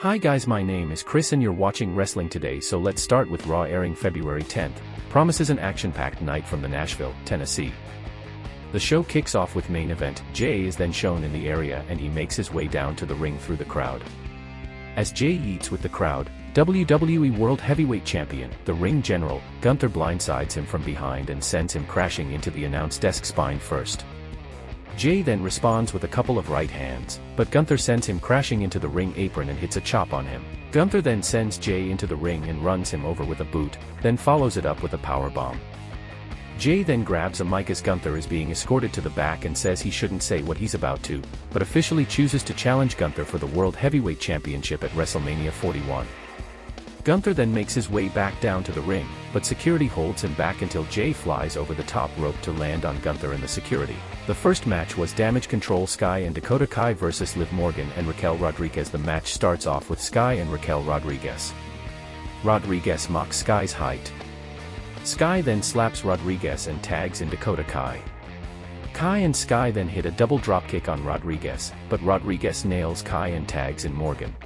Hi guys, my name is Chris and you're watching Wrestling Today, so let's start with Raw airing February 10th. Promises an action-packed night from the Nashville, Tennessee. The show kicks off with main event. Jey is then shown in the area and he makes his way down to the ring through the crowd. As Jey eats with the crowd, WWE World Heavyweight Champion, the Ring General, Gunther blindsides him from behind and sends him crashing into the announce desk spine first. Jey then responds with a couple of right hands, but Gunther sends him crashing into the ring apron and hits a chop on him. Gunther then sends Jey into the ring and runs him over with a boot, then follows it up with a powerbomb. Jey then grabs a mic as Gunther is being escorted to the back and says he shouldn't say what he's about to, but officially chooses to challenge Gunther for the World Heavyweight Championship at WrestleMania 41. Gunther then makes his way back down to the ring, but security holds him back until Jey flies over the top rope to land on Gunther and the security. The first match was Damage Control Sky and Dakota Kai vs Liv Morgan and Raquel Rodriguez. The match starts off with Sky and Raquel Rodriguez. Rodriguez mocks Sky's height. Sky then slaps Rodriguez and tags in Dakota Kai. Kai and Sky then hit a double dropkick on Rodriguez, but Rodriguez nails Kai and tags in Morgan.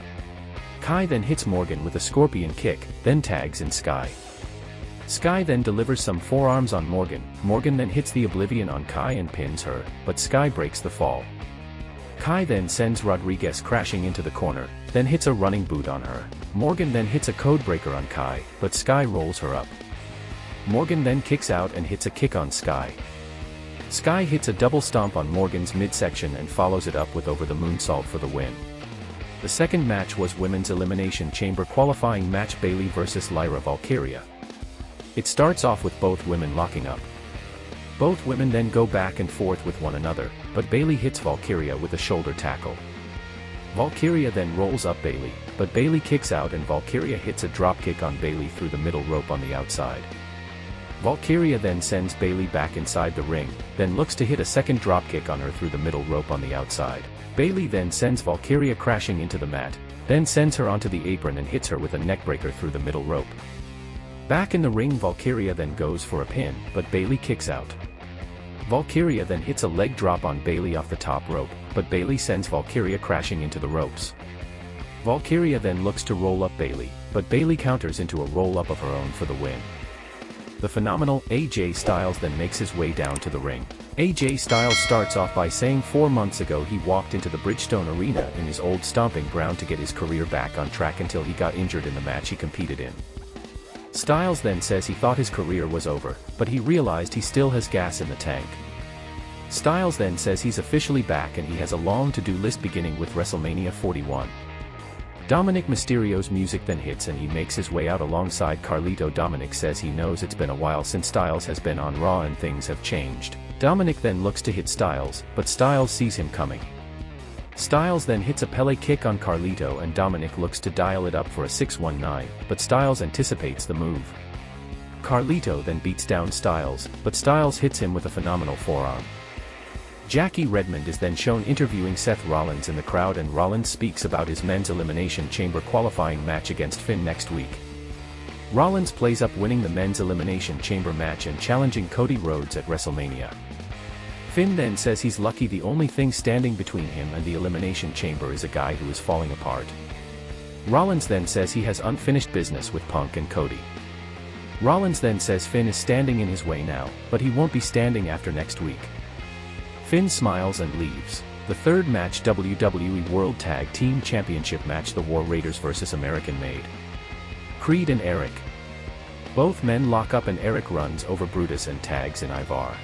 Kai then hits Morgan with a scorpion kick, then tags in Sky. Sky then delivers some forearms on Morgan. Morgan then hits the Oblivion on Kai and pins her, but Sky breaks the fall. Kai then sends Rodriguez crashing into the corner, then hits a running boot on her. Morgan then hits a codebreaker on Kai, but Sky rolls her up. Morgan then kicks out and hits a kick on Sky. Sky hits a double stomp on Morgan's midsection and follows it up with over the moonsault for the win. The second match was Women's Elimination Chamber qualifying match Bayley vs Lyra Valkyria. It starts off with both women locking up. Both women then go back and forth with one another, but Bayley hits Valkyria with a shoulder tackle. Valkyria then rolls up Bayley, but Bayley kicks out and Valkyria hits a dropkick on Bayley through the middle rope on the outside. Valkyria then sends Bayley back inside the ring, then looks to hit a second dropkick on her through the middle rope on the outside. Bayley then sends Valkyria crashing into the mat, then sends her onto the apron and hits her with a neckbreaker through the middle rope. Back in the ring, Valkyria then goes for a pin, but Bayley kicks out. Valkyria then hits a leg drop on Bayley off the top rope, but Bayley sends Valkyria crashing into the ropes. Valkyria then looks to roll up Bayley, but Bayley counters into a roll-up of her own for the win. The phenomenal AJ Styles then makes his way down to the ring. AJ Styles starts off by saying 4 months ago he walked into the Bridgestone Arena in his old stomping ground to get his career back on track until he got injured in the match he competed in. Styles then says he thought his career was over, but he realized he still has gas in the tank. Styles then says he's officially back and he has a long to-do list beginning with WrestleMania 41. Dominic Mysterio's music then hits and he makes his way out alongside Carlito. Dominic says he knows it's been a while since Styles has been on Raw and things have changed. Dominic then looks to hit Styles, but Styles sees him coming. Styles then hits a Pele kick on Carlito and Dominic looks to dial it up for a 619, but Styles anticipates the move. Carlito then beats down Styles, but Styles hits him with a phenomenal forearm. Jackie Redmond is then shown interviewing Seth Rollins in the crowd and Rollins speaks about his Men's Elimination Chamber qualifying match against Finn next week. Rollins plays up winning the Men's Elimination Chamber match and challenging Cody Rhodes at WrestleMania. Finn then says he's lucky the only thing standing between him and the Elimination Chamber is a guy who is falling apart. Rollins then says he has unfinished business with Punk and Cody. Rollins then says Finn is standing in his way now, but he won't be standing after next week. Finn smiles and leaves. The third match, WWE World Tag Team Championship match, the War Raiders vs American Made. Creed and Eric. Both men lock up and Eric runs over Brutus and tags in Ivar.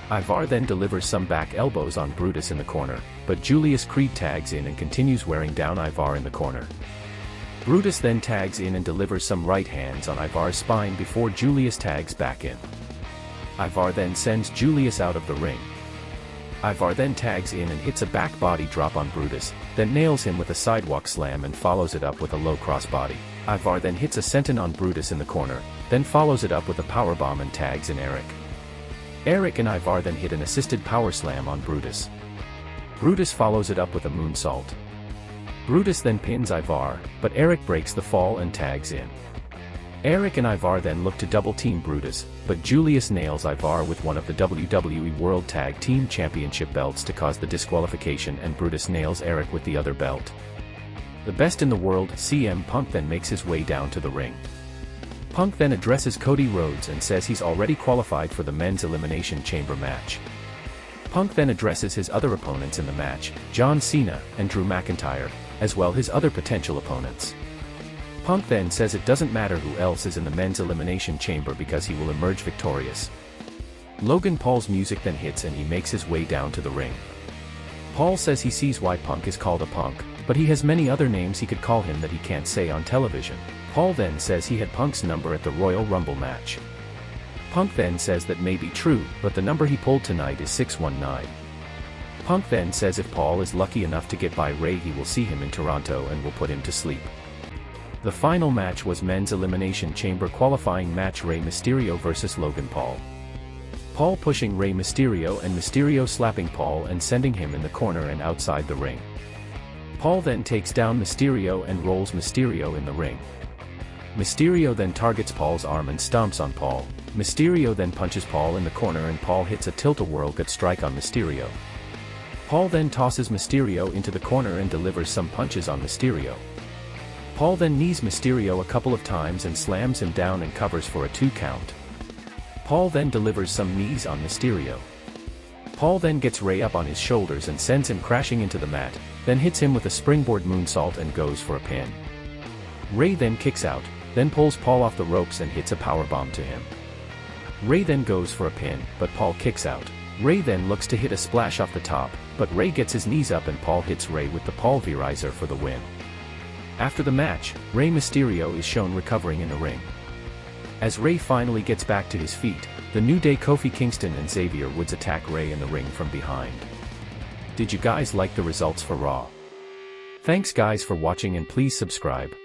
Ivar then delivers some back elbows on Brutus in the corner, but Julius Creed tags in and continues wearing down Ivar in the corner. Brutus then tags in and delivers some right hands on Ivar's spine before Julius tags back in. Ivar then sends Julius out of the ring. Ivar then tags in and hits a back body drop on Brutus, then nails him with a sidewalk slam and follows it up with a low crossbody. Ivar then hits a senton on Brutus in the corner, then follows it up with a powerbomb and tags in Eric. Eric and Ivar then hit an assisted power slam on Brutus. Brutus follows it up with a moonsault. Brutus then pins Ivar, but Eric breaks the fall and tags in. Eric and Ivar then look to double-team Brutus, but Julius nails Ivar with one of the WWE World Tag Team Championship belts to cause the disqualification and Brutus nails Eric with the other belt. The best in the world, CM Punk, then makes his way down to the ring. Punk then addresses Cody Rhodes and says he's already qualified for the men's Elimination Chamber match. Punk then addresses his other opponents in the match, John Cena and Drew McIntyre, as well his other potential opponents. Punk then says it doesn't matter who else is in the men's Elimination Chamber because he will emerge victorious. Logan Paul's music then hits and he makes his way down to the ring. Paul says he sees why Punk is called a punk, but he has many other names he could call him that he can't say on television. Paul then says he had Punk's number at the Royal Rumble match. Punk then says that may be true, but the number he pulled tonight is 619. Punk then says if Paul is lucky enough to get by Ray, he will see him in Toronto and will put him to sleep. The final match was men's Elimination Chamber qualifying match, Rey Mysterio vs Logan Paul. Paul pushing Rey Mysterio and Mysterio slapping Paul and sending him in the corner and outside the ring. Paul then takes down Mysterio and rolls Mysterio in the ring. Mysterio then targets Paul's arm and stomps on Paul. Mysterio then punches Paul in the corner and Paul hits a tilt-a-whirl gut strike on Mysterio. Paul then tosses Mysterio into the corner and delivers some punches on Mysterio. Paul then knees Mysterio a couple of times and slams him down and covers for a 2 count. Paul then delivers some knees on Mysterio. Paul then gets Ray up on his shoulders and sends him crashing into the mat, then hits him with a springboard moonsault and goes for a pin. Ray then kicks out, then pulls Paul off the ropes and hits a powerbomb to him. Ray then goes for a pin, but Paul kicks out. Ray then looks to hit a splash off the top, but Ray gets his knees up and Paul hits Ray with the pulverizer for the win. After the match, Rey Mysterio is shown recovering in the ring. As Ray finally gets back to his feet, the New Day Kofi Kingston and Xavier Woods attack Ray in the ring from behind. Did you guys like the results for Raw? Thanks guys for watching and please subscribe.